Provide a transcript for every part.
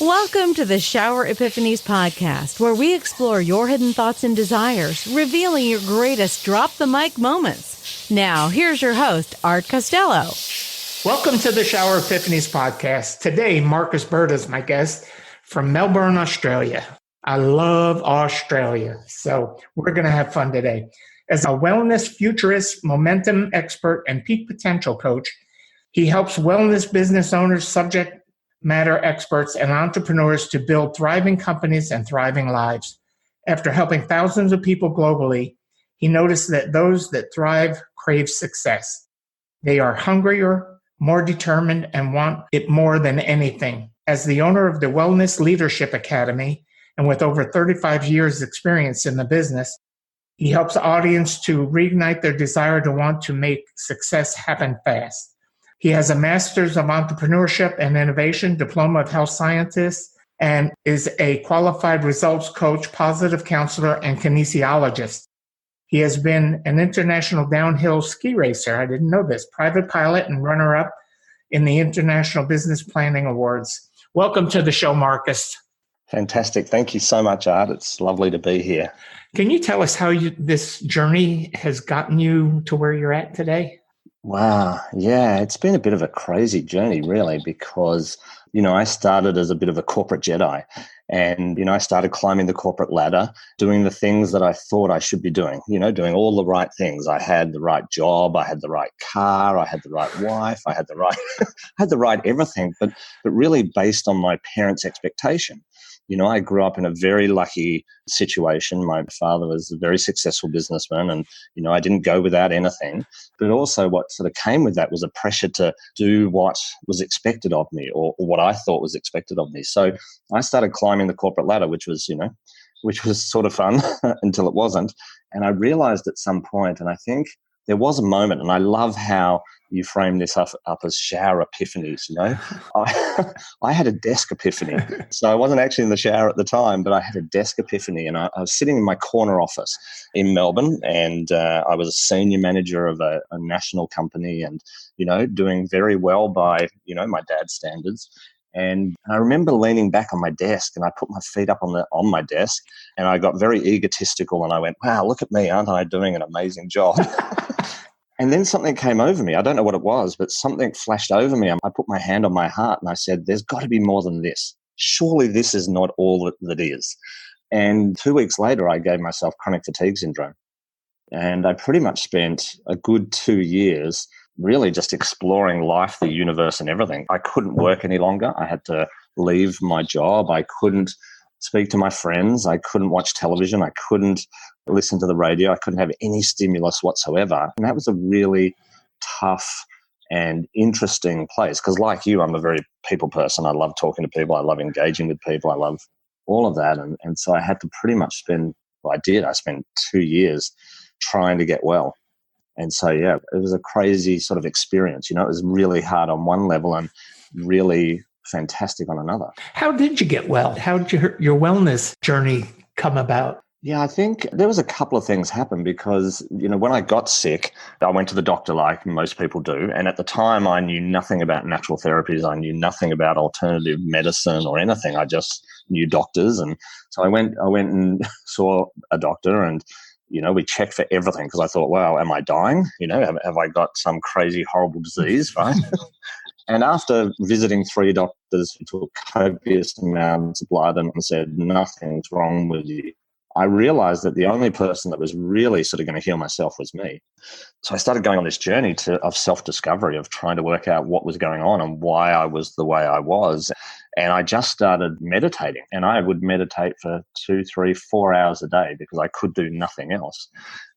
Welcome to the Shower Epiphanies podcast, where we explore your hidden thoughts and desires, revealing your greatest drop the mic moments. Now, here's your host, Art Costello. Welcome to the Shower Epiphanies podcast. Today, Marcus Bird is my guest from Melbourne, Australia. I love Australia, so we're going to have fun today. As a wellness futurist, momentum expert, and peak potential coach, he helps wellness business owners, subject matter experts, and entrepreneurs to build thriving companies and thriving lives. After helping thousands of people globally, he noticed that those that thrive crave success. They are hungrier, more determined, and want it more than anything. As the owner of the Wellness Leadership Academy, and with over 35 years experience in the business, he helps the audience to reignite their desire to want to make success happen fast. He has a Master's of Entrepreneurship and Innovation, Diploma of Health Scientist, and is a qualified results coach, positive counselor, and kinesiologist. He has been an international downhill ski racer. I didn't know this. Private pilot and runner-up in the International Business Planning Awards. Welcome to the show, Marcus. Fantastic. Thank you so much, Art. It's lovely to be here. Can you tell us how this journey has gotten you to where you're at today? Wow. Yeah, it's been a bit of a crazy journey, really, because, I started as a bit of a corporate Jedi. And, I started climbing the corporate ladder, doing the things that I thought I should be doing, doing all the right things. I had the right job, I had the right car, I had the right wife, I had the right, I had the right everything, but really based on my parents' expectation. I grew up in a very lucky situation. My father was a very successful businessman and, I didn't go without anything. But also what sort of came with that was a pressure to do what was expected of me or what I thought was expected of me. So I started climbing the corporate ladder, which was sort of fun until it wasn't. And I realized at some point, and I think there was a moment, and I love how you frame this up as shower epiphanies, I had a desk epiphany. So I wasn't actually in the shower at the time, but I had a desk epiphany, and I was sitting in my corner office in Melbourne, and I was a senior manager of a national company and, doing very well by, my dad's standards. And I remember leaning back on my desk and I put my feet up on my desk and I got very egotistical and I went, wow, look at me, aren't I doing an amazing job? And then something came over me. I don't know what it was, but something flashed over me. I put my hand on my heart and I said, there's got to be more than this. Surely this is not all that is. And 2 weeks later, I gave myself chronic fatigue syndrome. And I pretty much spent a good 2 years really just exploring life, the universe, and everything. I couldn't work any longer. I had to leave my job. I couldn't speak to my friends. I couldn't watch television. I couldn't listen to the radio. I couldn't have any stimulus whatsoever. And that was a really tough and interesting place because like you, I'm a very people person. I love talking to people. I love engaging with people. I love all of that. And so I had to pretty much I spent 2 years trying to get well. And so, yeah, it was a crazy sort of experience. It was really hard on one level and really fantastic on another. How did you get well? How did your wellness journey come about? Yeah, I think there was a couple of things happen because, when I got sick, I went to the doctor like most people do. And at the time, I knew nothing about natural therapies. I knew nothing about alternative medicine or anything. I just knew doctors. And so I went and saw a doctor and we checked for everything because I thought, wow, am I dying? Have I got some crazy, horrible disease, right? And after visiting 3 doctors who took copious amounts of blood and said, nothing's wrong with you, I realized that the only person that was really sort of going to heal myself was me. So I started going on this journey of self-discovery, of trying to work out what was going on and why I was the way I was. And I just started meditating, and I would meditate for 2, 3, 4 hours a day because I could do nothing else.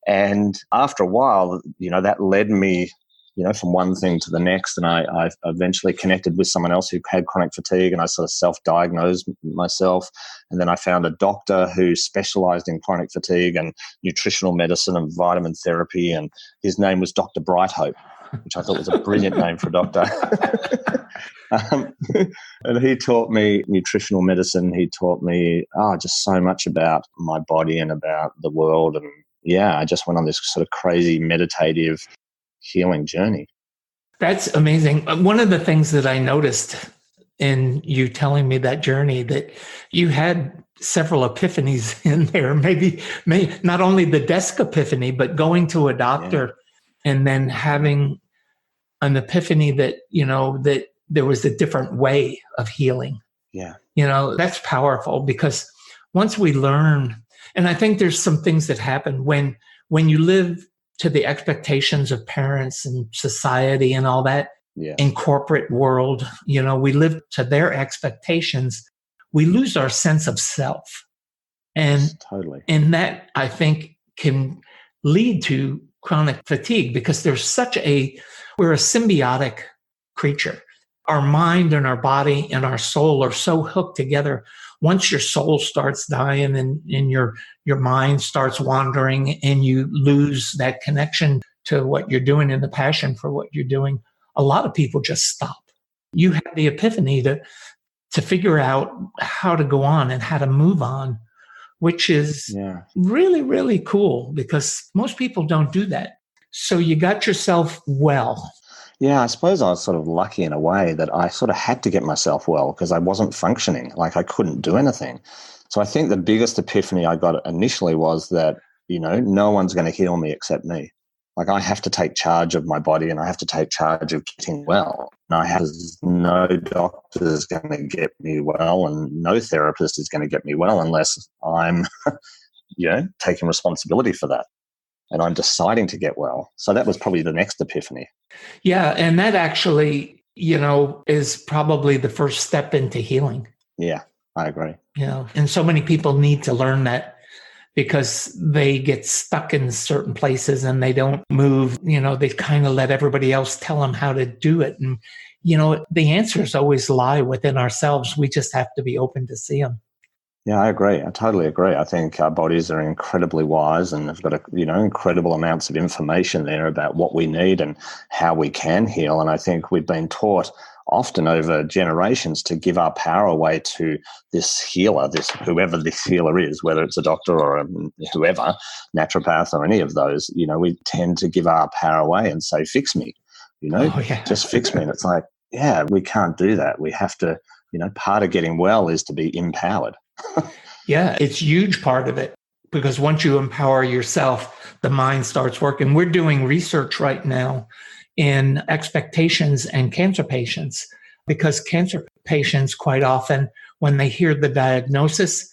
And after a while, that led me, from one thing to the next. And I eventually connected with someone else who had chronic fatigue, and I sort of self-diagnosed myself. And then I found a doctor who specialized in chronic fatigue and nutritional medicine and vitamin therapy. And his name was Dr. Brighthope, which I thought was a brilliant name for a doctor. And he taught me nutritional medicine. He taught me just so much about my body and about the world. And yeah, I just went on this sort of crazy meditative healing journey. That's amazing. One of the things that I noticed in you telling me that journey that you had several epiphanies in there, maybe not only the desk epiphany, but going to a doctor and then having an epiphany that, that there was a different way of healing. Yeah. That's powerful because once we learn, and I think there's some things that happen when you live to the expectations of parents and society and all that in corporate world, we live to their expectations, we lose our sense of self. And totally. And that I think can lead to chronic fatigue because we're a symbiotic creature. Our mind and our body and our soul are so hooked together. Once your soul starts dying and your mind starts wandering and you lose that connection to what you're doing and the passion for what you're doing, a lot of people just stop. You have the epiphany to figure out how to go on and how to move on, which is really, really cool because most people don't do that. So you got yourself well. Yeah, I suppose I was sort of lucky in a way that I sort of had to get myself well because I wasn't functioning, like I couldn't do anything. So I think the biggest epiphany I got initially was that, no one's going to heal me except me. Like I have to take charge of my body and I have to take charge of getting well. No doctor is going to get me well and no therapist is going to get me well unless I'm, taking responsibility for that. And I'm deciding to get well. So that was probably the next epiphany. Yeah. And that actually, is probably the first step into healing. Yeah, I agree. And so many people need to learn that because they get stuck in certain places and they don't move. They kind of let everybody else tell them how to do it. And, the answers always lie within ourselves. We just have to be open to see them. Yeah, I agree. I totally agree. I think our bodies are incredibly wise and they've got, incredible amounts of information there about what we need and how we can heal. And I think we've been taught often over generations to give our power away to this healer, whoever this healer is, whether it's a doctor or whoever, naturopath or any of those, we tend to give our power away and say, fix me, just fix me. And it's like, we can't do that. We have to, part of getting well is to be empowered. Yeah, it's a huge part of it because once you empower yourself, the mind starts working. We're doing research right now in expectations and cancer patients because cancer patients quite often, when they hear the diagnosis,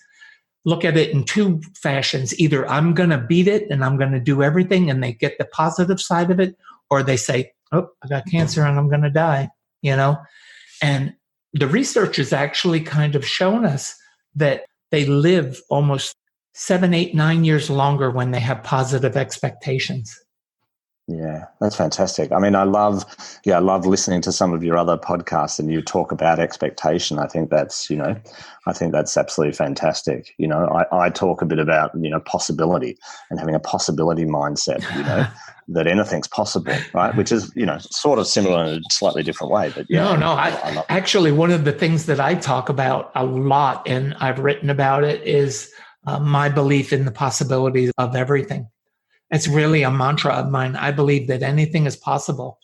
look at it in two fashions. Either I'm going to beat it and I'm going to do everything and they get the positive side of it, or they say, oh, I got cancer and I'm going to die, And the research has actually kind of shown us that they live almost 7, 8, 9 years longer when they have positive expectations. Yeah, that's fantastic. I mean, I love listening to some of your other podcasts and you talk about expectation. I think that's absolutely fantastic. I talk a bit about, possibility and having a possibility mindset, that anything's possible, right? Which is, sort of similar in a slightly different way. But No. I actually, one of the things that I talk about a lot, and I've written about it, is my belief in the possibilities of everything. It's really a mantra of mine. I believe that anything is possible.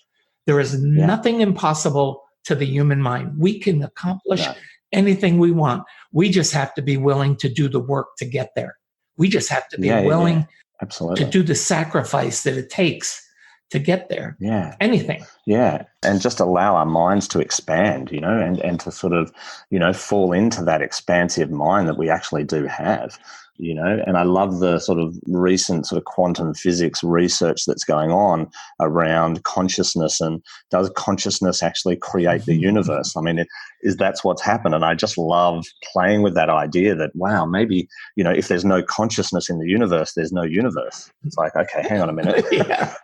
There is nothing impossible to the human mind. We can accomplish anything we want. We just have to be willing to do the work to get there. We just have to be willing Absolutely. to do the sacrifice that it takes to get there. Yeah. Anything. Yeah. And just allow our minds to expand, and to sort of, fall into that expansive mind that we actually do have. And I love the sort of recent sort of quantum physics research that's going on around consciousness and does consciousness actually create the universe? I mean, that's what's happened. And I just love playing with that idea that, wow, maybe, if there's no consciousness in the universe, there's no universe. It's like, okay, hang on a minute.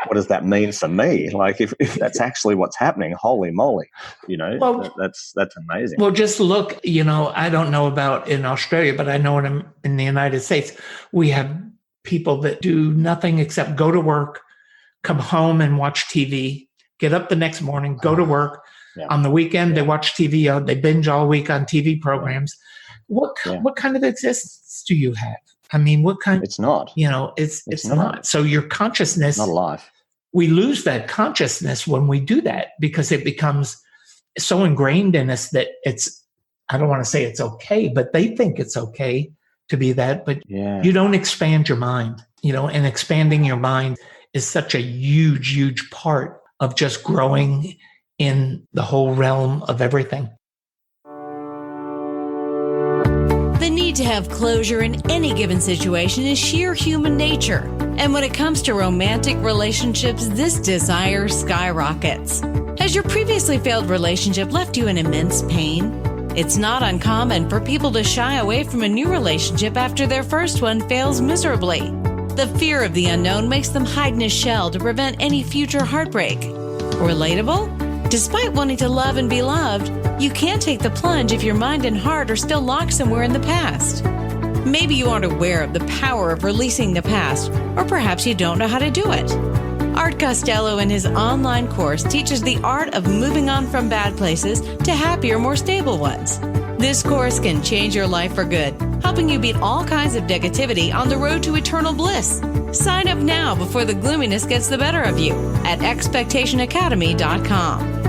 What does that mean for me? Like if that's actually what's happening, holy moly, that's amazing. Well, just look, I don't know about in Australia, but I know in the United States, we have people that do nothing except go to work, come home and watch TV, get up the next morning, go to work. On the weekend, they watch TV. They binge all week on TV programs. What kind of existence do you have? I mean, what kind? It's not. It's not. So your consciousness, not alive. We lose that consciousness when we do that because it becomes so ingrained in us that I don't want to say it's okay, but they think it's okay to be that, but you don't expand your mind, and expanding your mind is such a huge, huge part of just growing in the whole realm of everything. The need to have closure in any given situation is sheer human nature. And when it comes to romantic relationships, this desire skyrockets. Has your previously failed relationship left you in immense pain? It's not uncommon for people to shy away from a new relationship after their first one fails miserably. The fear of the unknown makes them hide in a shell to prevent any future heartbreak. Relatable? Despite wanting to love and be loved, you can't take the plunge if your mind and heart are still locked somewhere in the past. Maybe you aren't aware of the power of releasing the past, or perhaps you don't know how to do it. Art Costello in his online course teaches the art of moving on from bad places to happier, more stable ones. This course can change your life for good, helping you beat all kinds of negativity on the road to eternal bliss. Sign up now before the gloominess gets the better of you at expectationacademy.com.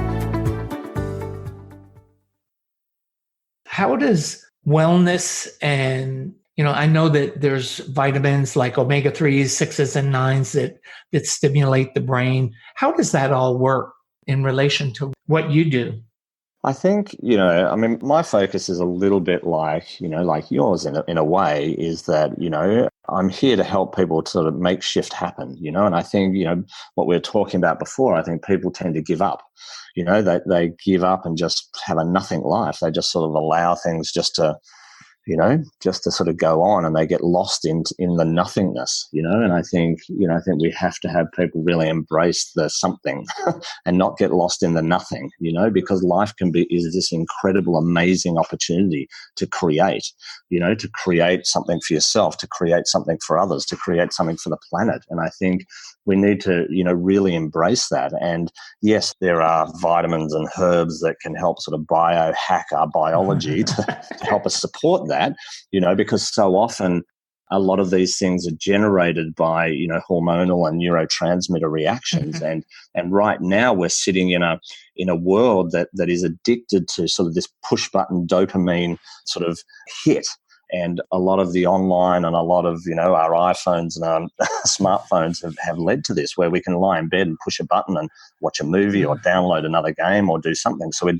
How does wellness and, I know that there's vitamins like omega-3s, 6s, and 9s that stimulate the brain. How does that all work in relation to what you do? I think, my focus is a little bit like yours in a way, is that, I'm here to help people to sort of make shift happen, and I think, what we were talking about before, I think people tend to give up, they give up and just have a nothing life. They just sort of allow things just to sort of go on, and they get lost in the nothingness, and I think we have to have people really embrace the something and not get lost in the nothing, because life is this incredible, amazing opportunity to create something for yourself, to create something for others, to create something for the planet. And I think we need to, really embrace that. And yes, there are vitamins and herbs that can help sort of biohack our biology to help us support that, because so often a lot of these things are generated by, hormonal and neurotransmitter reactions. And right now we're sitting in a world that is addicted to sort of this push button dopamine sort of hit. And a lot of the online and a lot of, our iPhones and our smartphones have led to this, where we can lie in bed and push a button and watch a movie or download another game or do something. So we're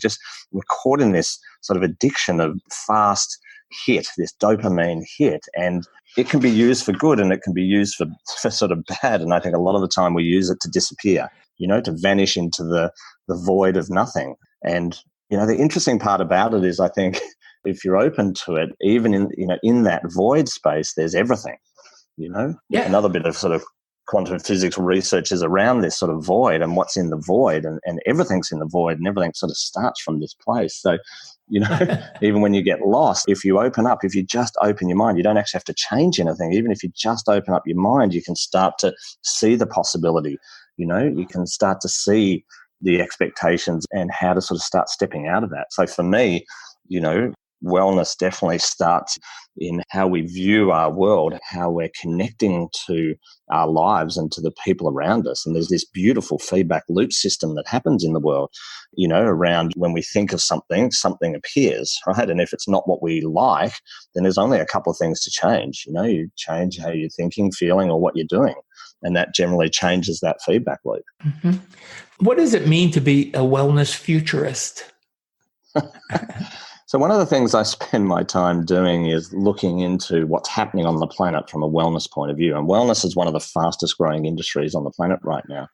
caught in this sort of addiction of fast hit, this dopamine hit. And it can be used for good and it can be used for sort of bad. And I think a lot of the time we use it to disappear, to vanish into the void of nothing. And, the interesting part about it is, I think, if you're open to it, even in that void space, there's everything, Another bit of sort of quantum physics research is around this sort of void and what's in the void, and everything's in the void, and everything sort of starts from this place. So, even when you get lost, if you just open your mind, you don't actually have to change anything. Even if you just open up your mind, you can start to see the possibility, you can start to see the expectations and how to sort of start stepping out of that. So for me, wellness definitely starts in how we view our world, how we're connecting to our lives and to the people around us. And there's this beautiful feedback loop system that happens in the world, around when we think of something appears, right? And if it's not what we like, then there's only a couple of things to change. You change how you're thinking, feeling, or what you're doing. And that generally changes that feedback loop. Mm-hmm. What does it mean to be a wellness futurist? So one of the things I spend my time doing is looking into what's happening on the planet from a wellness point of view. And wellness is one of the fastest growing industries on the planet right now.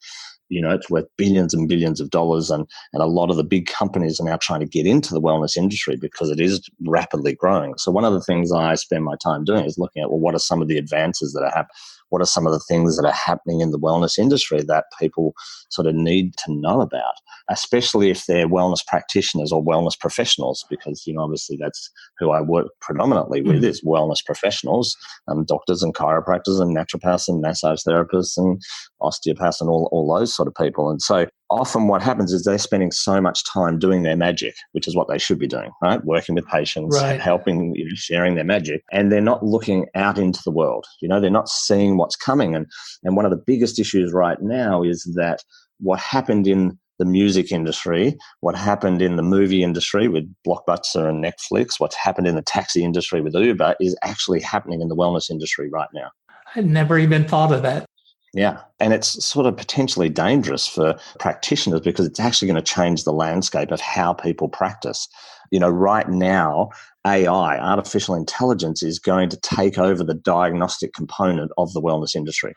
It's worth billions and billions of dollars, and a lot of the big companies are now trying to get into the wellness industry because it is rapidly growing. So one of the things I spend my time doing is looking at, what are some of the advances that are happening? What are some of the things that are happening in the wellness industry that people sort of need to know about, especially if they're wellness practitioners or wellness professionals, because, obviously that's who I work predominantly with, is wellness professionals, doctors and chiropractors and naturopaths and massage therapists and osteopaths and all those sort of people. And so often what happens is they're spending so much time doing their magic, which is what they should be doing, right? Working with patients, right, helping, sharing their magic, and they're not looking out into the world. They're not seeing what's coming. And one of the biggest issues right now is that what happened in the music industry, what happened in the movie industry with Blockbuster and Netflix, what's happened in the taxi industry with Uber is actually happening in the wellness industry right now. I'd never even thought of that. Yeah. And it's sort of potentially dangerous for practitioners because it's actually going to change the landscape of how people practice. Right now, AI, artificial intelligence, is going to take over the diagnostic component of the wellness industry.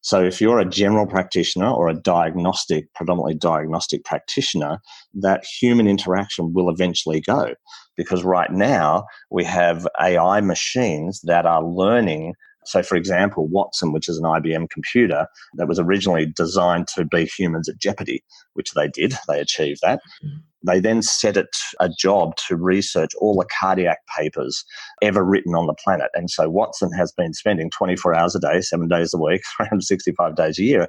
So if you're a general practitioner or a predominantly diagnostic practitioner, that human interaction will eventually go. Because right now we have AI machines that are learning. So, for example, Watson, which is an IBM computer that was originally designed to be humans at jeopardy, which they did. They achieved that. They then set it a job to research all the cardiac papers ever written on the planet. And so Watson has been spending 24 hours a day, 7 days a week, 365 days a year,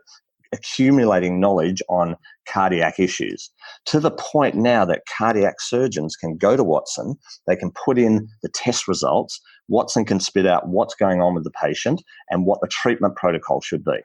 accumulating knowledge on cardiac issues to the point now that cardiac surgeons can go to Watson, they can put in the test results, Watson can spit out what's going on with the patient and what the treatment protocol should be.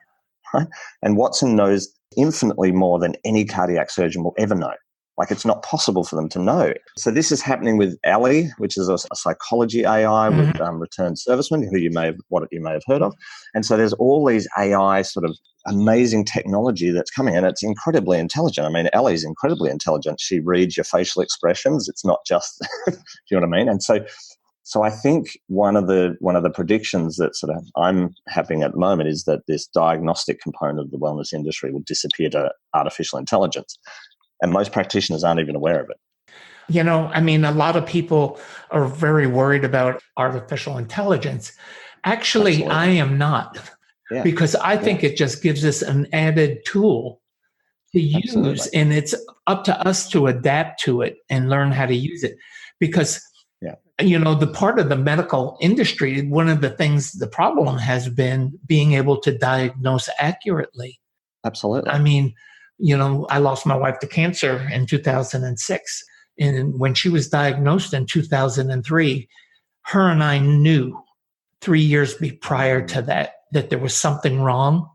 Right? And Watson knows infinitely more than any cardiac surgeon will ever know. Like, it's not possible for them to know. So this is happening with Ellie, which is a psychology AI with returned servicemen, who you may have heard of. And so there's all these AI sort of amazing technology that's coming, and it's incredibly intelligent. I mean, Ellie's incredibly intelligent. She reads your facial expressions. It's not just, do you know what I mean? And so I think one of the predictions that sort of I'm having at the moment is that this diagnostic component of the wellness industry will disappear to artificial intelligence. And most practitioners aren't even aware of it. A lot of people are very worried about artificial intelligence. Actually, absolutely. I am not, because I think it just gives us an added tool to use, and it's up to us to adapt to it and learn how to use it. Because, the part of the medical industry, one of the things, the problem has been being able to diagnose accurately. Absolutely. I lost my wife to cancer in 2006. And when she was diagnosed in 2003, her and I knew 3 years prior to that there was something wrong,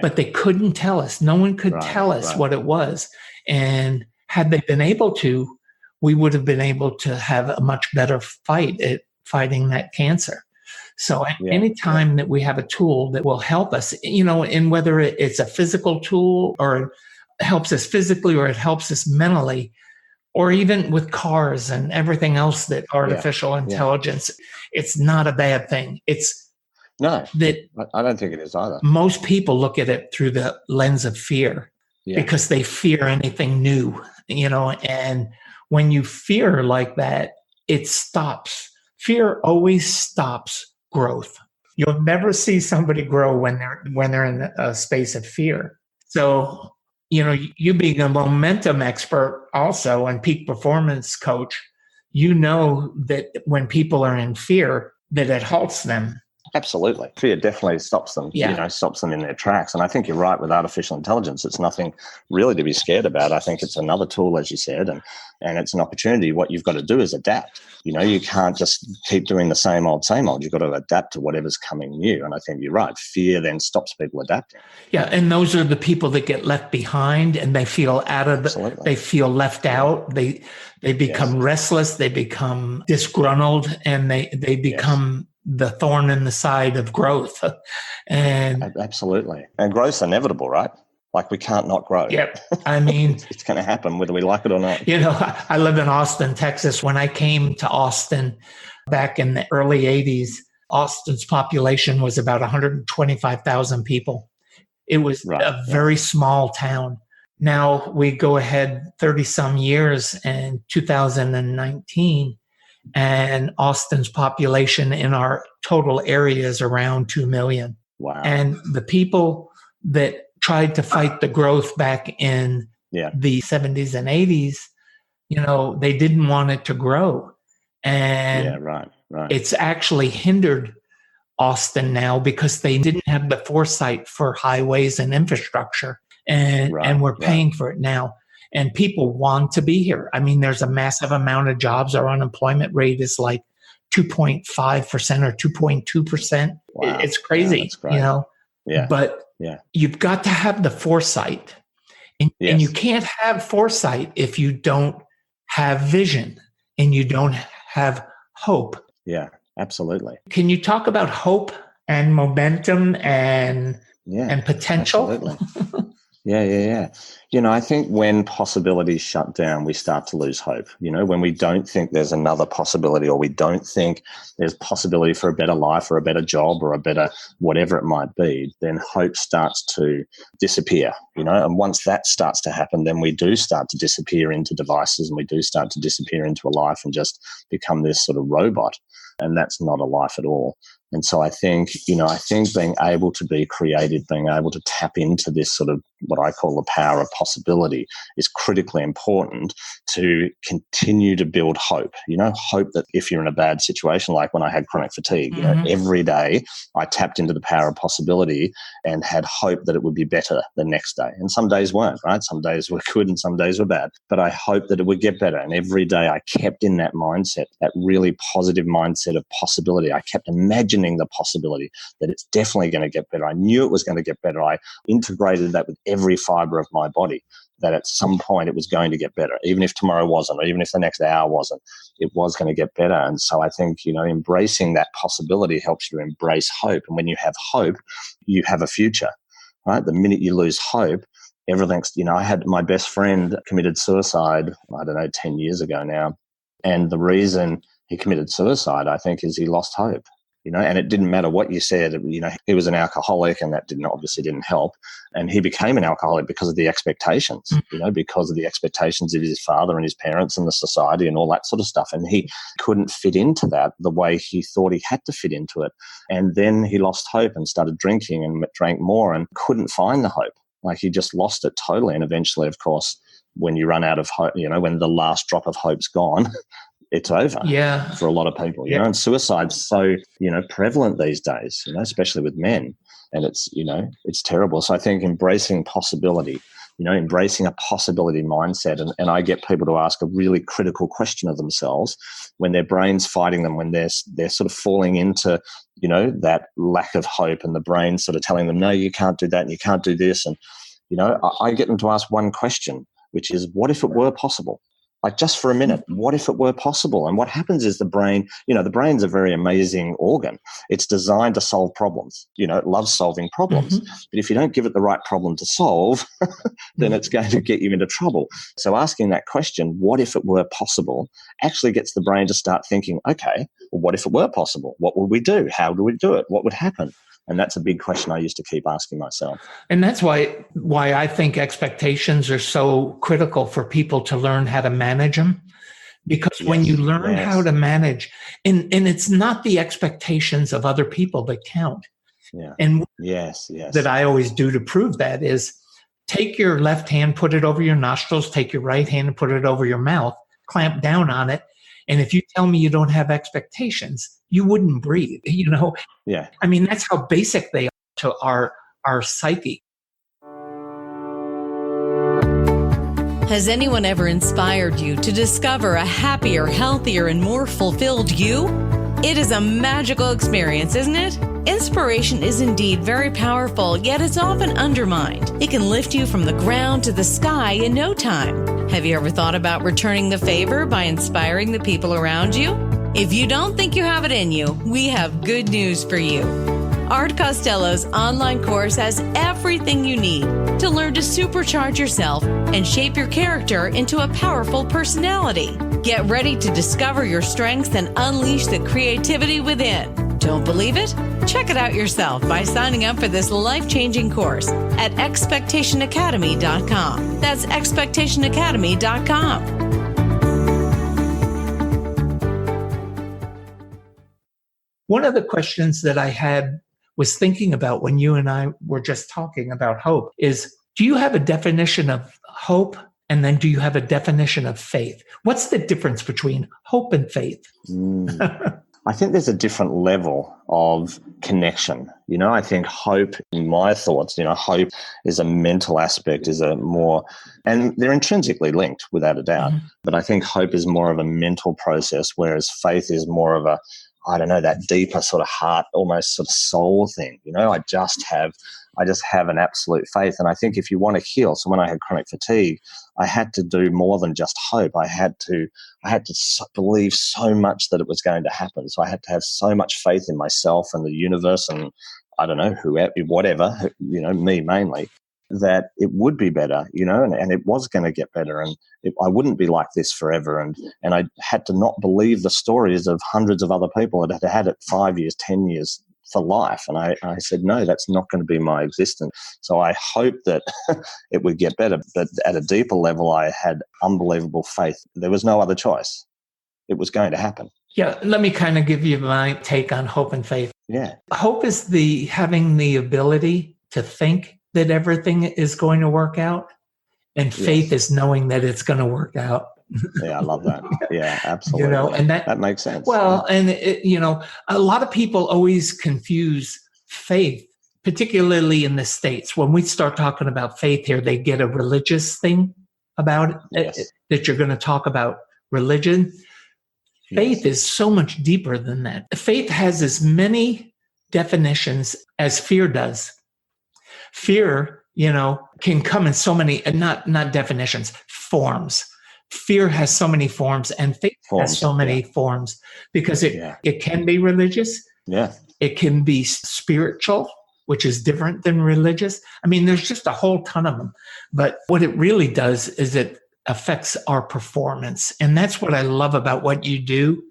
but they couldn't tell us. No one could tell us what it was. And had they been able to, we would have been able to have a much better fight at fighting that cancer. So anytime that we have a tool that will help us, and whether it's a physical tool or it helps us physically or it helps us mentally, or even with cars and everything else that artificial intelligence, it's not a bad thing. No, I don't think it is either. Most people look at it through the lens of fear because they fear anything new, and when you fear like that, it stops. Fear always stops growth. You'll never see somebody grow when they're in a space of fear. So, you being a momentum expert also and peak performance coach, that when people are in fear, that it halts them. Absolutely. Fear definitely stops them, stops them in their tracks. And I think you're right with artificial intelligence. It's nothing really to be scared about. I think it's another tool, as you said, and it's an opportunity. What you've got to do is adapt. You can't just keep doing the same old. You've got to adapt to whatever's coming new. And I think you're right. Fear then stops people adapting. Yeah. And those are the people that get left behind and they feel they feel left out. They become restless. They become disgruntled, and they become the thorn in the side of growth. And absolutely. And growth's inevitable, right? Like, we can't not grow. Yep. It's going to happen whether we like it or not. I live in Austin, Texas. When I came to Austin back in the early 80s, Austin's population was about 125,000 people. It was a very small town. Now we go ahead 30 some years, in 2019, and Austin's population in our total area is around 2 million. Wow. And the people that tried to fight the growth back in the 70s and 80s, they didn't want it to grow. And it's actually hindered Austin now because they didn't have the foresight for highways and infrastructure. And we're paying for it now. And people want to be here. There's a massive amount of jobs. Our unemployment rate is like 2.5% or 2.2%. Wow. It's crazy, Yeah. But you've got to have the foresight. And you can't have foresight if you don't have vision and you don't have hope. Yeah, absolutely. Can you talk about hope and momentum and potential? Absolutely. Yeah. I think when possibilities shut down, we start to lose hope. When we don't think there's another possibility, or we don't think there's possibility for a better life or a better job or a better whatever it might be, then hope starts to disappear, and once that starts to happen, then we do start to disappear into devices, and we do start to disappear into a life and just become this sort of robot. And that's not a life at all. And so I think being able to be creative, being able to tap into this sort of what I call the power of possibility is critically important to continue to build hope. Hope that if you're in a bad situation, like when I had chronic fatigue, every day I tapped into the power of possibility and had hope that it would be better the next day. And some days weren't, right? Some days were good and some days were bad. But I hoped that it would get better. And every day I kept in that mindset, that really positive mindset of possibility. I kept imagining the possibility that it's definitely going to get better. I knew it was going to get better. I integrated that with every fiber of my body, that at some point it was going to get better. Even if tomorrow wasn't, or even if the next hour wasn't, it was going to get better. And so I think, embracing that possibility helps you to embrace hope. And when you have hope, you have a future, right? The minute you lose hope, everything's, I had my best friend committed suicide, 10 years ago now. And the reason he committed suicide, I think, is he lost hope. And it didn't matter what you said. He was an alcoholic, and that obviously didn't help. And he became an alcoholic because of the expectations, because of the expectations of his father and his parents and the society and all that sort of stuff. And he couldn't fit into that the way he thought he had to fit into it. And then he lost hope and started drinking and drank more and couldn't find the hope. Like, he just lost it totally. And eventually, of course, when you run out of hope, when the last drop of hope's gone, it's over for a lot of people, and suicide's so, prevalent these days, especially with men, and it's terrible. So I think embracing possibility, embracing a possibility mindset, and I get people to ask a really critical question of themselves when their brain's fighting them, when they're sort of falling into, that lack of hope, and the brain sort of telling them, no, you can't do that and you can't do this. And, I get them to ask one question, which is, what if it were possible? Like, just for a minute, what if it were possible? And what happens is the brain, the brain's a very amazing organ. It's designed to solve problems. It loves solving problems. But if you don't give it the right problem to solve, then it's going to get you into trouble. So asking that question, what if it were possible, actually gets the brain to start thinking, okay, well, what if it were possible? What would we do? How do we do it? What would happen? And that's a big question I used to keep asking myself. And that's why I think expectations are so critical for people to learn how to manage them. Because when you learn how to manage, and it's not the expectations of other people that count. Yeah. And yes. that I always do to prove that is, take your left hand, put it over your nostrils, take your right hand and put it over your mouth, clamp down on it. And if you tell me you don't have expectations, you wouldn't breathe, Yeah. I mean, that's how basic they are to our psyche. Has anyone ever inspired you to discover a happier, healthier, and more fulfilled you? It is a magical experience, isn't it? Inspiration is indeed very powerful, yet it's often undermined. It can lift you from the ground to the sky in no time. Have you ever thought about returning the favor by inspiring the people around you? If you don't think you have it in you, we have good news for you. Art Costello's online course has everything you need to learn to supercharge yourself and shape your character into a powerful personality. Get ready to discover your strengths and unleash the creativity within. Don't believe it? Check it out yourself by signing up for this life-changing course at expectationacademy.com. That's expectationacademy.com. One of the questions that I had was thinking about when you and I were just talking about hope is, do you have a definition of hope? And then do you have a definition of faith? What's the difference between hope and faith? I think there's a different level of connection. I think hope, in my thoughts, hope is a mental aspect, is a more, and they're intrinsically linked without a doubt. But I think hope is more of a mental process, whereas faith is more of a, I don't know, that deeper sort of heart, almost sort of soul thing. I just have an absolute faith. And I think if you want to heal, so when I had chronic fatigue, I had to do more than just hope. I had to believe so much that it was going to happen. So I had to have so much faith in myself and the universe and I don't know, whoever, whatever, me mainly, that it would be better, and it was going to get better, and I wouldn't be like this forever. And I had to not believe the stories of hundreds of other people that had it 5 years, 10 years for life. And I said, no, that's not going to be my existence. So I hoped that it would get better. But at a deeper level, I had unbelievable faith. There was no other choice. It was going to happen. Yeah, let me kind of give you my take on hope and faith. Yeah. Hope is having the ability to think that everything is going to work out, and faith is knowing that it's going to work out. Yeah, I love that. Yeah, absolutely. And that makes sense. Well, and a lot of people always confuse faith, particularly in the States. When we start talking about faith here, they get a religious thing about it, that you're going to talk about religion. Faith is so much deeper than that. Faith has as many definitions as fear does. Fear, can come in so many, not definitions, forms. Fear has so many forms, and faith has so many forms, because it can be religious. Yeah. It can be spiritual, which is different than religious. I mean, there's just a whole ton of them. But what it really does is it affects our performance. And that's what I love about what you do,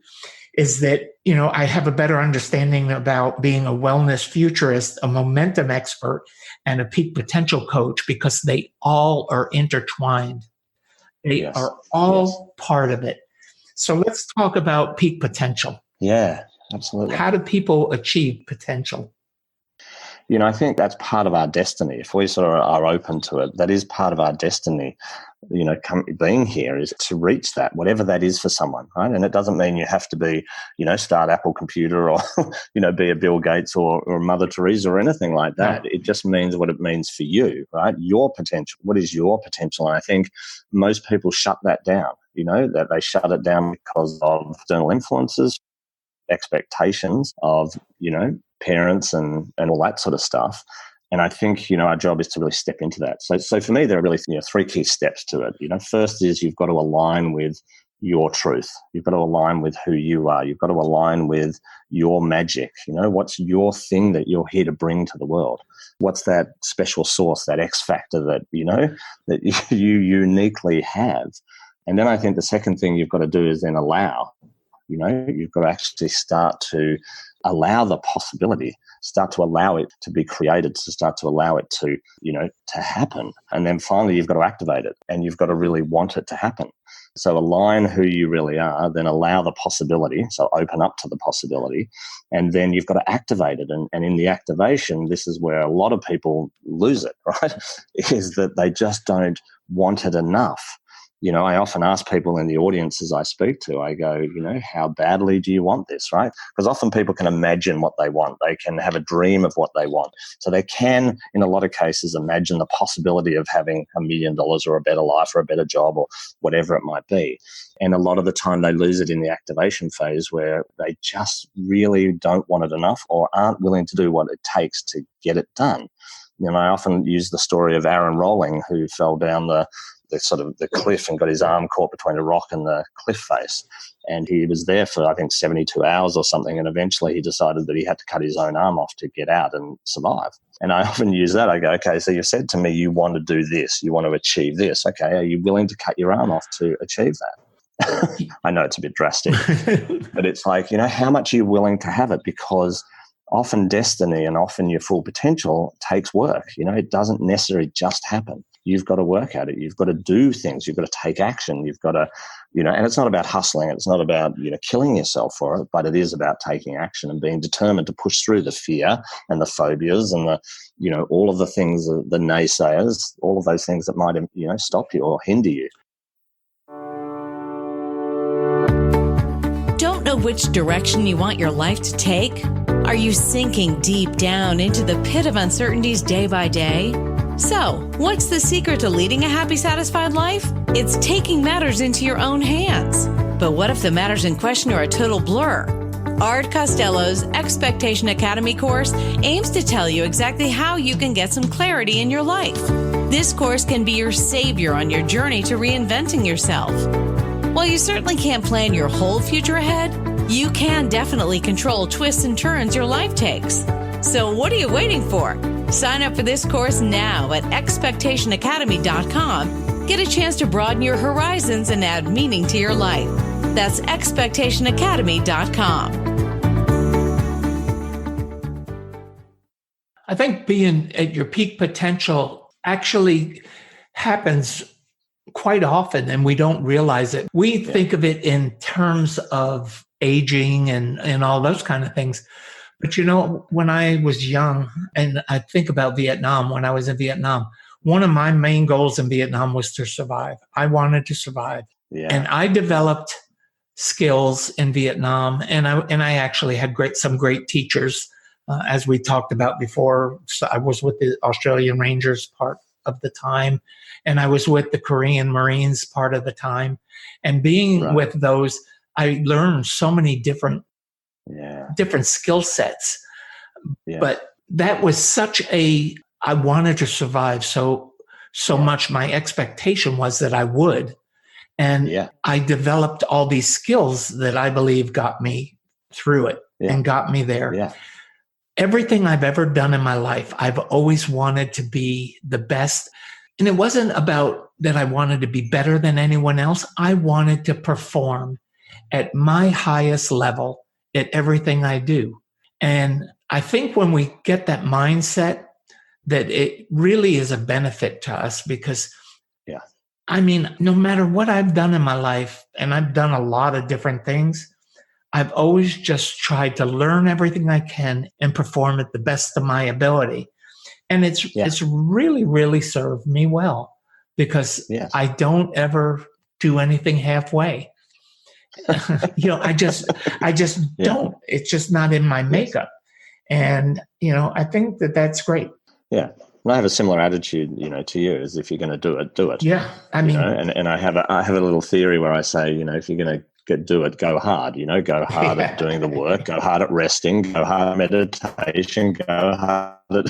is that, I have a better understanding about being a wellness futurist, a momentum expert, and a peak potential coach, because they all are intertwined. They are all part of it. So let's talk about peak potential. Yeah, absolutely. How do people achieve potential? I think that's part of our destiny. If we sort of are open to it, that is part of our destiny. Being here is to reach that, whatever that is for someone, right? And it doesn't mean you have to be, start Apple Computer or, be a Bill Gates or a Mother Teresa or anything like that. No. It just means what it means for you, right? Your potential. What is your potential? And I think most people shut that down, that they shut it down because of external influences, expectations of, parents and all that sort of stuff. And I think, our job is to really step into that. So for me, there are really, three key steps to it. First is you've got to align with your truth. You've got to align with who you are. You've got to align with your magic. What's your thing that you're here to bring to the world? What's that special sauce, that X factor that, that you uniquely have? And then I think the second thing you've got to do is then allow. You've got to actually start to allow the possibility, start to allow it to be created, to start to allow it to, to happen. And then finally, you've got to activate it, and you've got to really want it to happen. So align who you really are, then allow the possibility. So open up to the possibility, and then you've got to activate it. And in the activation, this is where a lot of people lose it, right? Is that they just don't want it enough. I often ask people in the audiences I speak to, I go, how badly do you want this, right? Because often people can imagine what they want. They can have a dream of what they want. So they can, in a lot of cases, imagine the possibility of having $1 million or a better life or a better job or whatever it might be. And a lot of the time they lose it in the activation phase, where they just really don't want it enough or aren't willing to do what it takes to get it done. I often use the story of Aaron Rolling, who fell down the cliff and got his arm caught between a rock and the cliff face. And he was there for, I think, 72 hours or something. And eventually he decided that he had to cut his own arm off to get out and survive. And I often use that. I go, okay, so you said to me you want to do this, you want to achieve this. Okay, are you willing to cut your arm off to achieve that? I know it's a bit drastic, but it's like, how much are you willing to have it? Because often destiny and often your full potential takes work. It doesn't necessarily just happen. You've got to work at it. You've got to do things. You've got to take action. You've got to, and it's not about hustling. It's not about, killing yourself for it, but it is about taking action and being determined to push through the fear and the phobias and the, all of the things, the naysayers, all of those things that might, stop you or hinder you. Don't know which direction you want your life to take? Are you sinking deep down into the pit of uncertainties day by day? So, what's the secret to leading a happy, satisfied life? It's taking matters into your own hands. But what if the matters in question are a total blur? Art Costello's Expectation Academy course aims to tell you exactly how you can get some clarity in your life. This course can be your savior on your journey to reinventing yourself. While you certainly can't plan your whole future ahead, you can definitely control twists and turns your life takes. So what are you waiting for? Sign up for this course now at expectationacademy.com. Get a chance to broaden your horizons and add meaning to your life. That's expectationacademy.com. I think being at your peak potential actually happens quite often, and we don't realize it. We think of it in terms of aging and all those kind of things. But when I was young, and I think about Vietnam, when I was in Vietnam, one of my main goals in Vietnam was to survive. I wanted to survive. Yeah. And I developed skills in Vietnam, and I actually had some great teachers, as we talked about before. So I was with the Australian Rangers part of the time, and I was with the Korean Marines part of the time. And being with those, I learned so many different skill sets. Yeah. But that was I wanted to survive so much. My expectation was that I would. And I developed all these skills that I believe got me through it and got me there. Yeah. Everything I've ever done in my life, I've always wanted to be the best. And it wasn't about that I wanted to be better than anyone else. I wanted to perform at my highest level at everything I do. And I think when we get that mindset, that it really is a benefit to us, because no matter what I've done in my life, and I've done a lot of different things, I've always just tried to learn everything I can and perform at the best of my ability. And it's really, really served me well, because I don't ever do anything halfway. I just don't. It's just not in my makeup. And, I think that that's great. Yeah. I have a similar attitude, to you, as if you're going to do it, do it. Yeah. And I have a little theory where I say, if you're going to do it, go hard, go hard at doing the work, go hard at resting, go hard at meditation, go hard at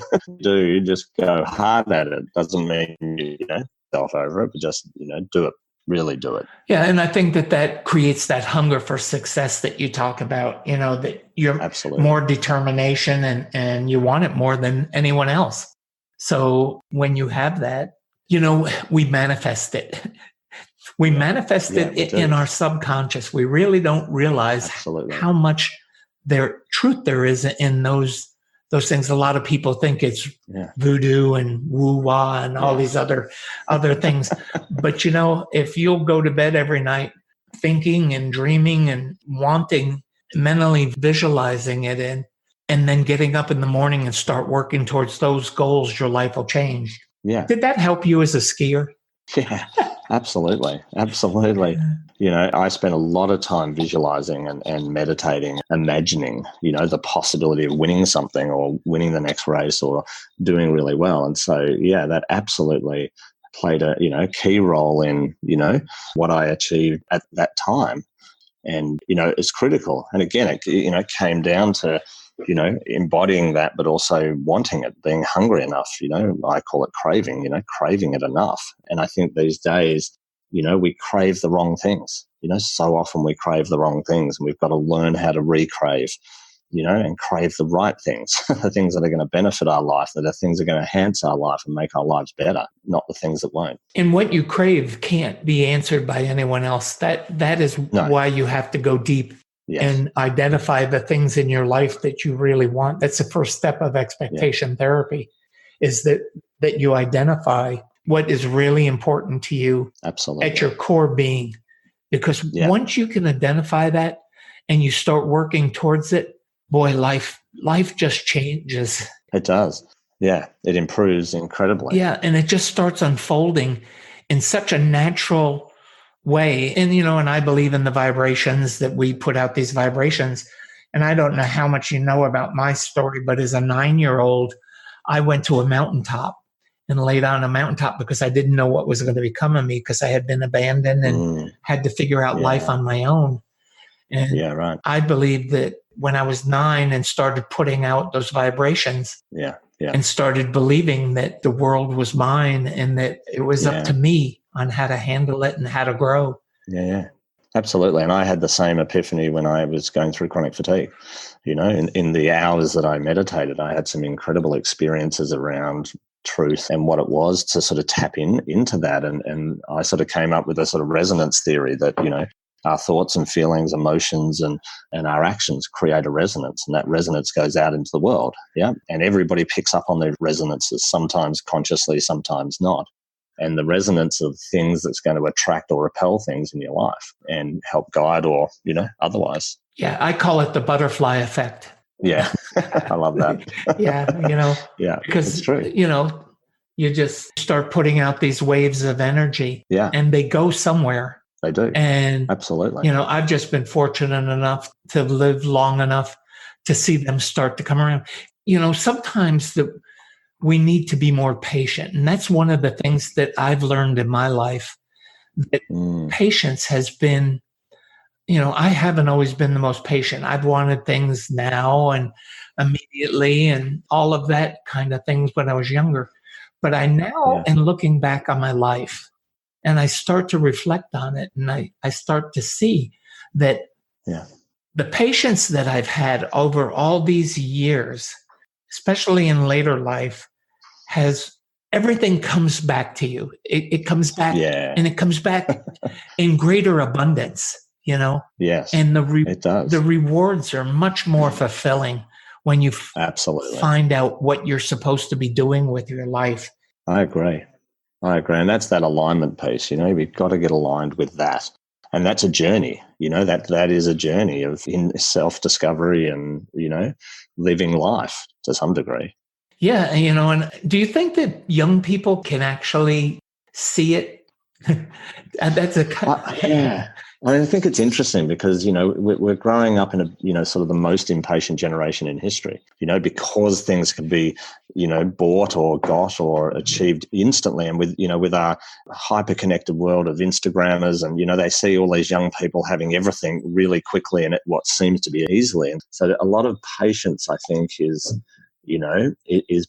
just go hard at it. Doesn't mean, self over it, but just, do it, really do it. Yeah. And I think that creates that hunger for success that you talk about, that you're more determination and you want it more than anyone else. So when you have that, we manifest it. We manifest it in our subconscious. We really don't realize how much truth there is in those things. A lot of people think it's voodoo and woo-wah and all these other things. But, if you'll go to bed every night thinking and dreaming and wanting, mentally visualizing it and then getting up in the morning and start working towards those goals, your life will change. Yeah. Did that help you as a skier? Yeah, absolutely. Absolutely. I spent a lot of time visualizing and meditating, imagining, the possibility of winning something or winning the next race or doing really well. And so, that absolutely played a, key role in, what I achieved at that time. And, it's critical. And again, it came down to, embodying that, but also wanting it, being hungry enough, I call it craving, craving it enough. And I think these days, we crave the wrong things, so often we crave the wrong things, and we've got to learn how to recrave, and crave the right things, the things that are going to benefit our life, that are things that are going to enhance our life and make our lives better, not the things that won't. And what you crave can't be answered by anyone else. That is why you have to go deep. Yes. And identify the things in your life that you really want. That's the first step of expectation therapy, is that you identify what is really important to you at your core being. Because once you can identify that and you start working towards it, boy, life just changes. It does. Yeah, it improves incredibly. Yeah, and it just starts unfolding in such a natural way. And, and I believe in the vibrations, that we put out these vibrations. And I don't know how much you know about my story, but as a 9-year-old, I went to a mountaintop and laid on a mountaintop because I didn't know what was going to become of me, because I had been abandoned and had to figure out life on my own. And I believe that when I was 9 and started putting out those vibrations. Yeah. And started believing that the world was mine and that it was up to me on how to handle it and how to grow. Yeah. Absolutely. And I had the same epiphany when I was going through chronic fatigue. In the hours that I meditated, I had some incredible experiences around truth and what it was to sort of tap into that. And I sort of came up with a sort of resonance theory that, our thoughts and feelings, emotions, and our actions create a resonance, and that resonance goes out into the world. Yeah. And everybody picks up on their resonances, sometimes consciously, sometimes not. And the resonance of things that's going to attract or repel things in your life and help guide or, otherwise. Yeah. I call it the butterfly effect. Yeah. I love that. Yeah. Because, it's true. You just start putting out these waves of energy and they go somewhere. They do. And absolutely. I've just been fortunate enough to live long enough to see them start to come around. Sometimes we need to be more patient. And that's one of the things that I've learned in my life, that patience has been, I haven't always been the most patient. I've wanted things now and immediately and all of that kind of things when I was younger. But I now am looking back on my life and I start to reflect on it, and I start to see that the patience that I've had over all these years, especially in later life, everything comes back to you. It comes back, and it comes back in greater abundance, Yes. And it does. The rewards are much more fulfilling when you absolutely find out what you're supposed to be doing with your life. I agree. And that's that alignment piece, we've got to get aligned with that. And that's a journey, that is a journey of self-discovery and, living life to some degree. Yeah. And do you think that young people can actually see it? That's I think it's interesting because, we're growing up in a, sort of the most impatient generation in history, because things can be, bought or got or achieved instantly. And with our hyper-connected world of Instagrammers and, they see all these young people having everything really quickly and at what seems to be easily. And so a lot of patience, I think, is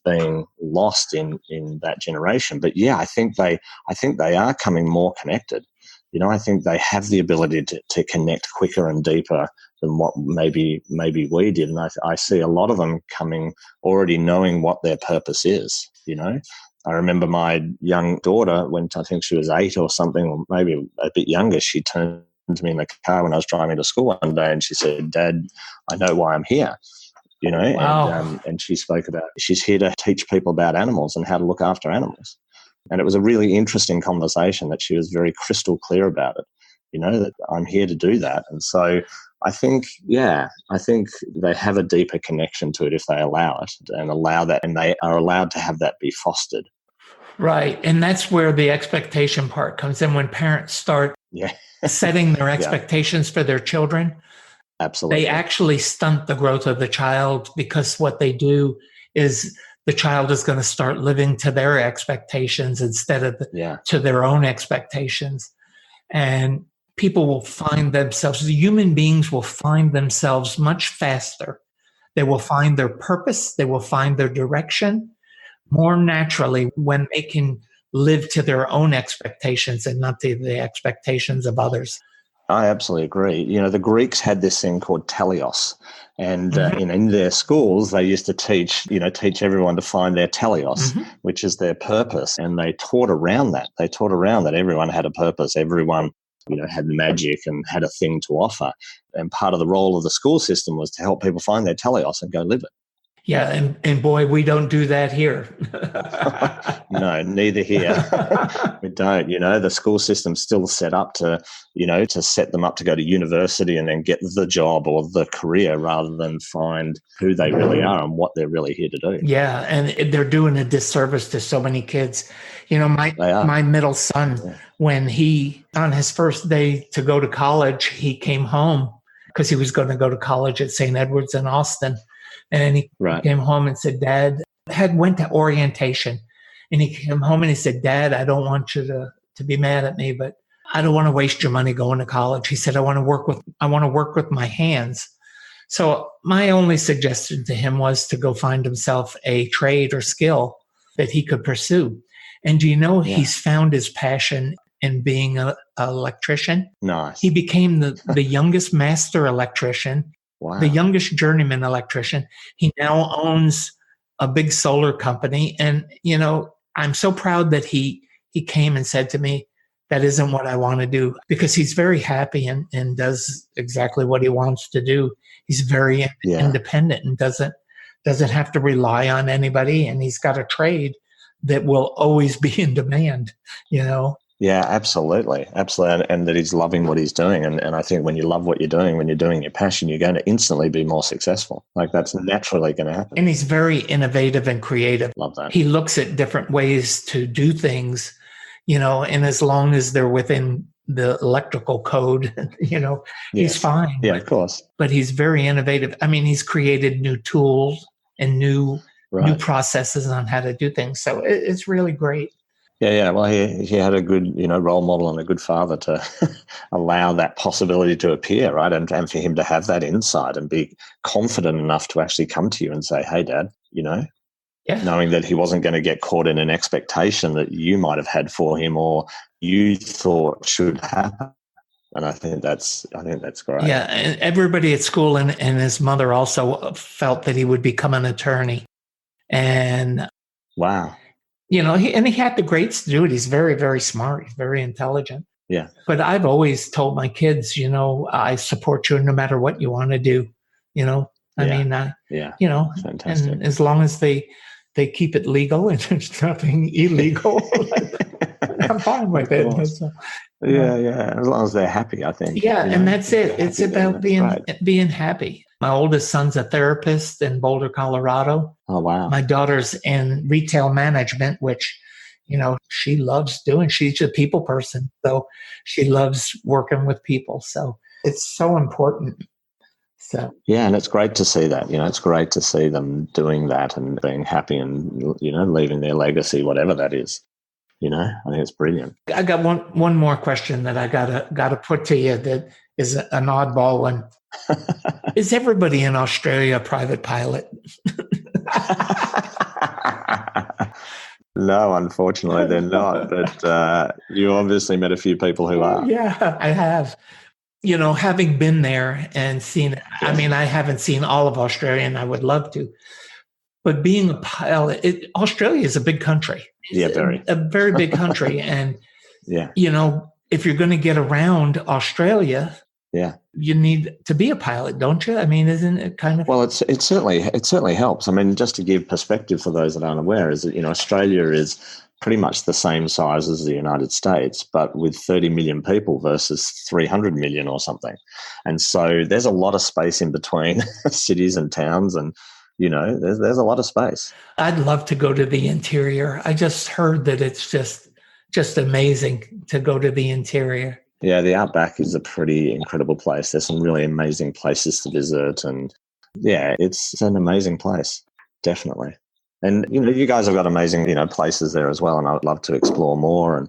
being lost in that generation. But I think they are coming more connected. I think they have the ability to connect quicker and deeper than what maybe we did. And I see a lot of them coming already knowing what their purpose is, I remember my young daughter, when I think she was 8 or something, or maybe a bit younger, she turned to me in the car when I was driving to school one day and she said, "Dad, I know why I'm here." Wow. And she spoke about she's here to teach people about animals and how to look after animals. And it was a really interesting conversation that she was very crystal clear about it, that I'm here to do that. And so I think they have a deeper connection to it if they allow it and allow that, and they are allowed to have that be fostered. Right. And that's where the expectation part comes in, when parents start setting their expectations for their children. Absolutely. They actually stunt the growth of the child, because what they do is the child is going to start living to their expectations instead of to their own expectations. And people will find themselves, human beings will find themselves much faster. They will find their purpose. They will find their direction more naturally when they can live to their own expectations and not to the expectations of others. I absolutely agree. The Greeks had this thing called teleos, and in their schools they used to teach everyone to find their teleos, which is their purpose, and they taught around that. They taught around that everyone had a purpose, everyone had magic and had a thing to offer, and part of the role of the school system was to help people find their teleos and go live it. Yeah, and boy, we don't do that here. No, neither here. We don't. The school system's still set up to set them up to go to university and then get the job or the career rather than find who they really are and what they're really here to do. Yeah, and they're doing a disservice to so many kids. My middle son, when he, on his first day to go to college, he came home because he was going to go to college at St. Edward's in Austin. And he came home and said, "Dad," went to orientation. And he came home and he said, "Dad, I don't want you to be mad at me, but I don't want to waste your money going to college." He said, I want to work with my hands So my only suggestion to him was to go find himself a trade or skill that he could pursue. And do you know, he's found his passion in being an electrician. Nice. He became the youngest master electrician, the youngest journeyman electrician. He now owns a big solar company. And, I'm so proud that he came and said to me, that isn't what I want to do, because he's very happy and does exactly what he wants to do. He's very independent and doesn't have to rely on anybody. And he's got a trade that will always be in demand, Yeah, absolutely. Absolutely. And that he's loving what he's doing. And I think when you love what you're doing, when you're doing your passion, you're going to instantly be more successful. Like that's naturally going to happen. And he's very innovative and creative. Love that. He looks at different ways to do things, and as long as they're within the electrical code, he's fine. Yeah, of course. But he's very innovative. I mean, he's created new tools and new processes on how to do things. So it's really great. Yeah. Well, he had a good, role model and a good father to allow that possibility to appear, right? And for him to have that insight and be confident enough to actually come to you and say, hey, Dad, knowing that he wasn't going to get caught in an expectation that you might have had for him or you thought should happen. And I think that's great. Yeah, and everybody at school and his mother also felt that he would become an attorney. And wow. He had the greats to do it. He's very, very smart. He's very intelligent. Yeah. But I've always told my kids, I support you no matter what you want to do. Fantastic. And as long as they keep it legal and there's nothing illegal, I'm fine with it. So, yeah. As long as they're happy, I think. Yeah, and that's it. It's about being happy. My oldest son's a therapist in Boulder, Colorado. Oh, wow. My daughter's in retail management, which, she loves doing. She's a people person. So she loves working with people. So it's so important. So yeah, and it's great to see that. It's great to see them doing that and being happy and, leaving their legacy, whatever that is. I think it's brilliant. I got one more question that I gotta put to you that is an oddball one. Is everybody in Australia a private pilot? No, unfortunately, they're not. But you obviously met a few people who are. Yeah, I have. Having been there and seen it, I mean, I haven't seen all of Australia and I would love to. But being a pilot, Australia is a big country. Yeah, very. A very big country. And, yeah, if you're going to get around Australia, you need to be a pilot, don't you? I mean, isn't it kind of? Well, it certainly helps. I mean, just to give perspective for those that aren't aware, is that, Australia is pretty much the same size as the United States, but with 30 million people versus 300 million or something. And so there's a lot of space in between cities and towns and, there's a lot of space. I'd love to go to the interior. I just heard that it's just amazing to go to the interior. Yeah, the Outback is a pretty incredible place. There's some really amazing places to visit. And yeah, it's an amazing place, definitely. And, you guys have got amazing, places there as well. And I would love to explore more and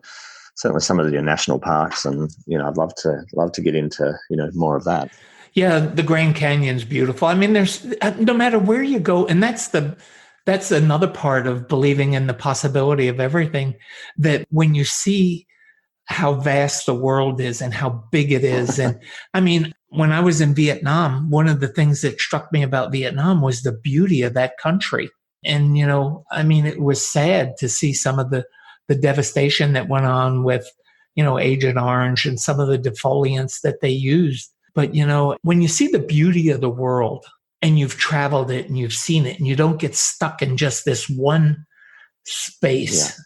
certainly some of your national parks. And, I'd love to get into, more of that. Yeah, the Grand Canyon's beautiful. I mean, there's no matter where you go, and that's another part of believing in the possibility of everything, that when you see how vast the world is and how big it is. And I mean, when I was in Vietnam, one of the things that struck me about Vietnam was the beauty of that country. And, it was sad to see some of the devastation that went on with, Agent Orange and some of the defoliants that they used. But, when you see the beauty of the world and you've traveled it and you've seen it and you don't get stuck in just this one space,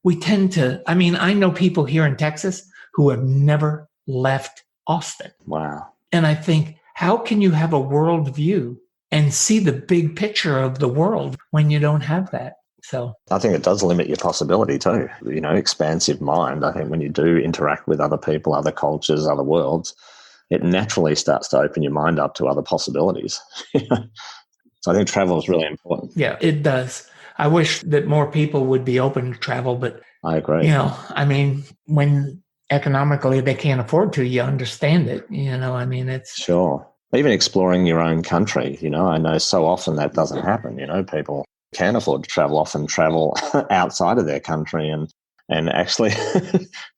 we tend to, I know people here in Texas who have never left Austin. Wow. And I think, how can you have a world view and see the big picture of the world when you don't have that? So I think it does limit your possibility too. Expansive mind. I think when you do interact with other people, other cultures, other worlds, it naturally starts to open your mind up to other possibilities. So I think travel is really important. Yeah, it does. I wish that more people would be open to travel, but I agree. When economically they can't afford to, you understand it. It's sure. Even exploring your own country, I know so often that doesn't happen. People can afford to travel, often travel outside of their country and actually,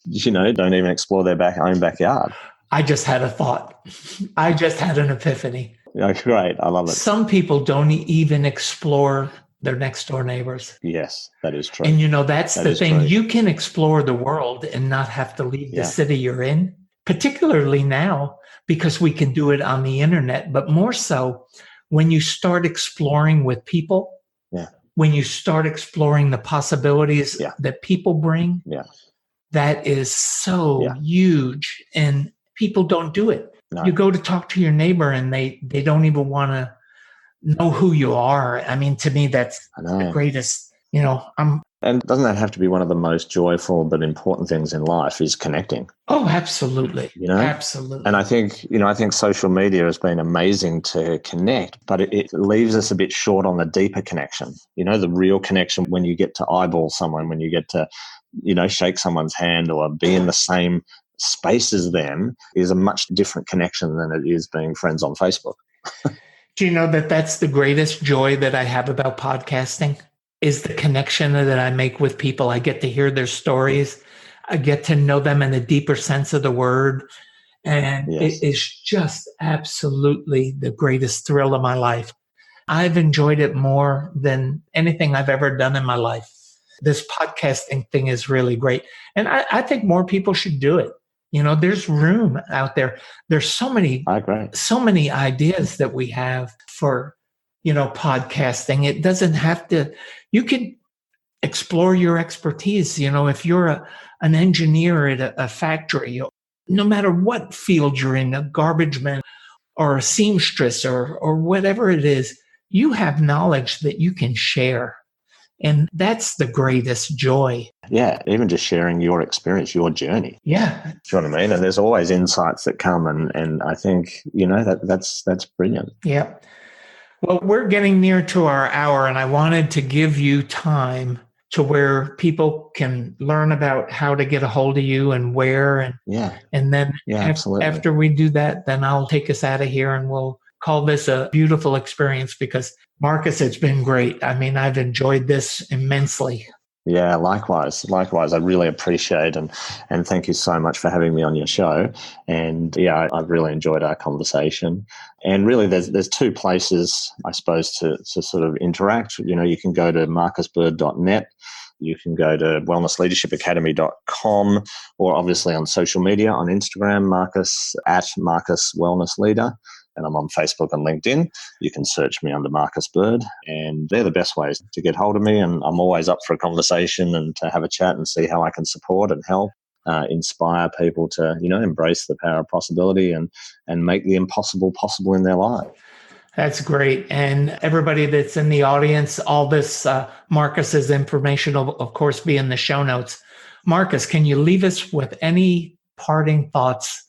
don't even explore their own backyard. I just had a thought. I just had an epiphany. Great. I love it. Some people don't even explore their next door neighbors. Yes, that is true. And that's the thing. True. You can explore the world and not have to leave the city you're in, particularly now, because we can do it on the internet. But more so when you start exploring with people, when you start exploring the possibilities that people bring, that is so huge. And people don't do it. No. You go to talk to your neighbor and they don't even want to know who you are. I mean, to me, that's the greatest, And doesn't that have to be one of the most joyful but important things in life is connecting? Oh, absolutely. Absolutely. And I think social media has been amazing to connect, but it leaves us a bit short on the deeper connection. The real connection when you get to eyeball someone, when you get to, shake someone's hand or be in the same space as them is a much different connection than it is being friends on Facebook. Do you know that that's the greatest joy that I have about podcasting is the connection that I make with people. I get to hear their stories. I get to know them in a deeper sense of the word. And it is just absolutely the greatest thrill of my life. I've enjoyed it more than anything I've ever done in my life. This podcasting thing is really great. And I think more people should do it. There's room out there. There's so many ideas that we have for, podcasting. It doesn't have to, you can explore your expertise. If you're an engineer at a factory, no matter what field you're in, a garbage man or a seamstress or whatever it is, you have knowledge that you can share. And that's the greatest joy. Yeah, even just sharing your experience, your journey. Yeah. Do you know what I mean? And there's always insights that come, and I think, that's brilliant. Yeah. Well, we're getting near to our hour, and I wanted to give you time to where people can learn about how to get a hold of you and where. And then after we do that, then I'll take us out of here and we'll call this a beautiful experience because, Marcus, it's been great. I mean, I've enjoyed this immensely. Yeah, likewise. I really appreciate and thank you so much for having me on your show. And I've really enjoyed our conversation. And really, there's two places, I suppose, to sort of interact. You can go to marcusbird.net. You can go to wellnessleadershipacademy.com or obviously on social media on Instagram, Marcus Wellness Leader. And I'm on Facebook and LinkedIn. You can search me under Marcus Bird, and they're the best ways to get hold of me. And I'm always up for a conversation and to have a chat and see how I can support and help, inspire people to, embrace the power of possibility and make the impossible possible in their life. That's great. And everybody that's in the audience, all this Marcus's information will, of course, be in the show notes. Marcus, can you leave us with any parting thoughts?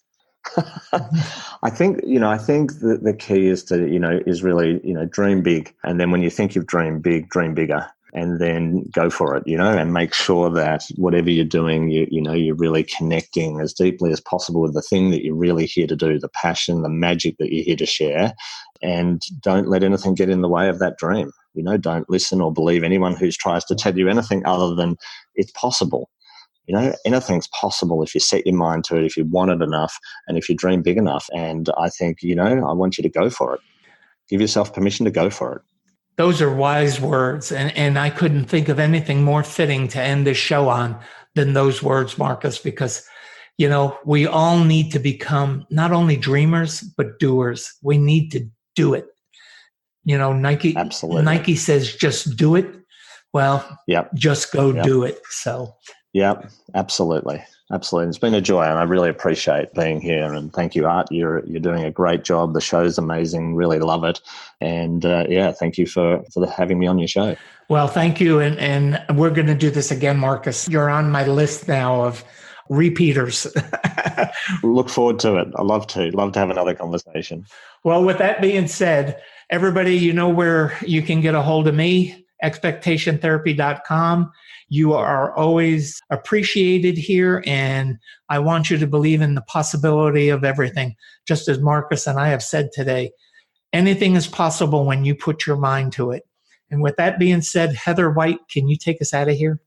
I think that the key is to, is really, dream big. And then when you think you've dreamed big, dream bigger and then go for it, and make sure that whatever you're doing, you're really connecting as deeply as possible with the thing that you're really here to do, the passion, the magic that you're here to share. And don't let anything get in the way of that dream. Don't listen or believe anyone who tries to tell you anything other than it's possible. Anything's possible if you set your mind to it, if you want it enough, and if you dream big enough. And I think, I want you to go for it. Give yourself permission to go for it. Those are wise words. And I couldn't think of anything more fitting to end this show on than those words, Marcus, because, we all need to become not only dreamers, but doers. We need to do it. Nike says, just do it. Well, just go do it. So. Yeah, absolutely. It's been a joy, and I really appreciate being here. And thank you, Art. You're doing a great job. The show's amazing. Really love it. And thank you for having me on your show. Well, thank you. And we're going to do this again, Marcus. You're on my list now of repeaters. Look forward to it. I love to have another conversation. Well, with that being said, everybody, where you can get a hold of me expectationtherapy.com. You are always appreciated here, and I want you to believe in the possibility of everything. Just as Marcus and I have said today, anything is possible when you put your mind to it. And with that being said, Heather White, can you take us out of here?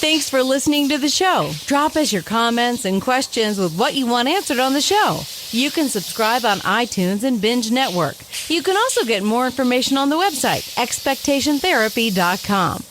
Thanks for listening to the show. Drop us your comments and questions with what you want answered on the show. You can subscribe on iTunes and Binge Network. You can also get more information on the website, expectationtherapy.com.